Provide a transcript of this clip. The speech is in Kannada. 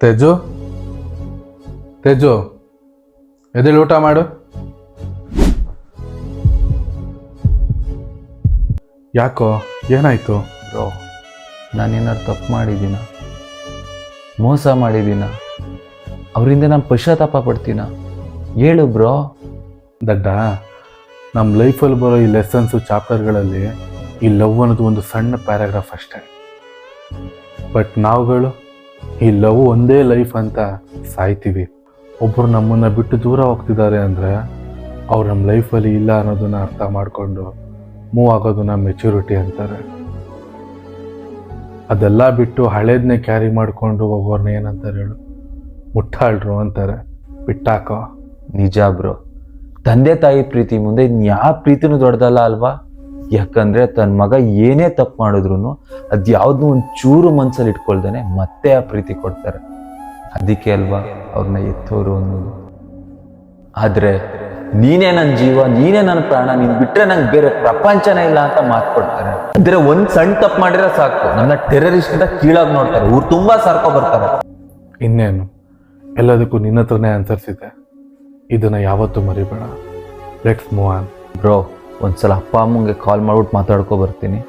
ತೇಜು ತೇಜು ಎದ್ದೇಳಿ ಊಟ ಮಾಡು. ಯಾಕೋ ಏನಾಯ್ತು? ಬ್ರೋ, ನಾನೇನಾದ್ರು ತಪ್ಪು ಮಾಡಿದ್ದೀನ, ಮೋಸ ಮಾಡಿದ್ದೀನ, ಅವರಿಂದ ನಾನು ಪಶ್ಚಾತ್ತಾಪ ಪಡ್ತೀನ? ಹೇಳು ಬ್ರೋ. ದಡ್ಡ, ನಮ್ಮ ಲೈಫಲ್ಲಿ ಬರೋ ಈ ಲೆಸನ್ಸು ಚಾಪ್ಟರ್ಗಳಲ್ಲಿ ಈ ಲವ್ ಅನ್ನೋದು ಒಂದು ಸಣ್ಣ ಪ್ಯಾರಾಗ್ರಾಫ್ ಅಷ್ಟೇ. ಬಟ್ ನಾವುಗಳು ಈ ಲವ್ ಒಂದೇ ಲೈಫ್ ಅಂತ ಸಾಯ್ತೀವಿ. ಒಬ್ಬರು ನಮ್ಮನ್ನು ಬಿಟ್ಟು ದೂರ ಹೋಗ್ತಿದ್ದಾರೆ ಅಂದರೆ ಅವ್ರು ನಮ್ಮ ಲೈಫಲ್ಲಿ ಇಲ್ಲ ಅನ್ನೋದನ್ನ ಅರ್ಥ ಮಾಡಿಕೊಂಡು ಮೂವ್ ಆಗೋದನ್ನ ಮೆಚುರಿಟಿ ಅಂತಾರೆ. ಅದೆಲ್ಲ ಬಿಟ್ಟು ಹಳೇದನ್ನೇ ಕ್ಯಾರಿ ಮಾಡಿಕೊಂಡು ಹೋಗೋರ್ನ ಏನಂತಾರೆ ಹೇಳು? ಮುಟ್ಟಾಳ್ರು ಅಂತಾರೆ. ಬಿಟ್ಟಾಕೋ. ನಿಜ ಬ್ರೋ, ತಂದೆ ತಾಯಿ ಪ್ರೀತಿ ಮುಂದೆ ಯಾವ ಪ್ರೀತಿನೂ ದೊಡ್ಡದಲ್ಲ ಅಲ್ವಾ? ಯಾಕಂದ್ರೆ ತನ್ನ ಮಗ ಏನೇ ತಪ್ಪು ಮಾಡಿದ್ರು ಅದ್ಯಾವ್ದನ್ನೂ ಒಂದು ಚೂರು ಮನ್ಸಲ್ಲಿ ಇಟ್ಕೊಳ್ದೇನೆ ಮತ್ತೆ ಆ ಪ್ರೀತಿ ಕೊಡ್ತಾರೆ. ಅದಕ್ಕೆ ಅಲ್ವಾ ಅವ್ರನ್ನ ಎತ್ತೋರು ಅನ್ನೋದು. ಆದ್ರೆ ನೀನೇ ನನ್ನ ಜೀವ, ನೀನೇ ನನ್ನ ಪ್ರಾಣ, ನೀನ್ ಬಿಟ್ರೆ ನಂಗೆ ಬೇರೆ ಪ್ರಪಂಚನೇ ಇಲ್ಲ ಅಂತ ಮಾತು ಕೊಡ್ತಾರೆ. ಅಂದ್ರೆ ಒಂದ್ ಸಣ್ಣ ತಪ್ಪು ಮಾಡಿದ್ರೆ ಸಾಕು, ನನ್ನ ಟೆರರಿಸ್ಟ್ ಅಂತ ಕೀಳಾಗಿ ನೋಡ್ತಾರೆ, ಊರು ತುಂಬಾ ಸಾರ್ಕೊ ಬರ್ತಾರೆ. ಇನ್ನೇನು, ಎಲ್ಲದಕ್ಕೂ ನಿನ್ನ ಹತ್ರನೇ ಆನ್ಸರ್ಸ್ ಇದೆ. ಇದನ್ನು ಯಾವತ್ತೂ ಮರಿಬೇಡ. Let's move on. ಬ್ರೋ, ಒಂದ್ಸಲ ಅಪ್ಪ ಅಮ್ಮಂಗೆ ಕಾಲ್ ಮಾಡ್ಬಿಟ್ಟು ಮಾತಾಡ್ಕೊ ಬರ್ತೀನಿ.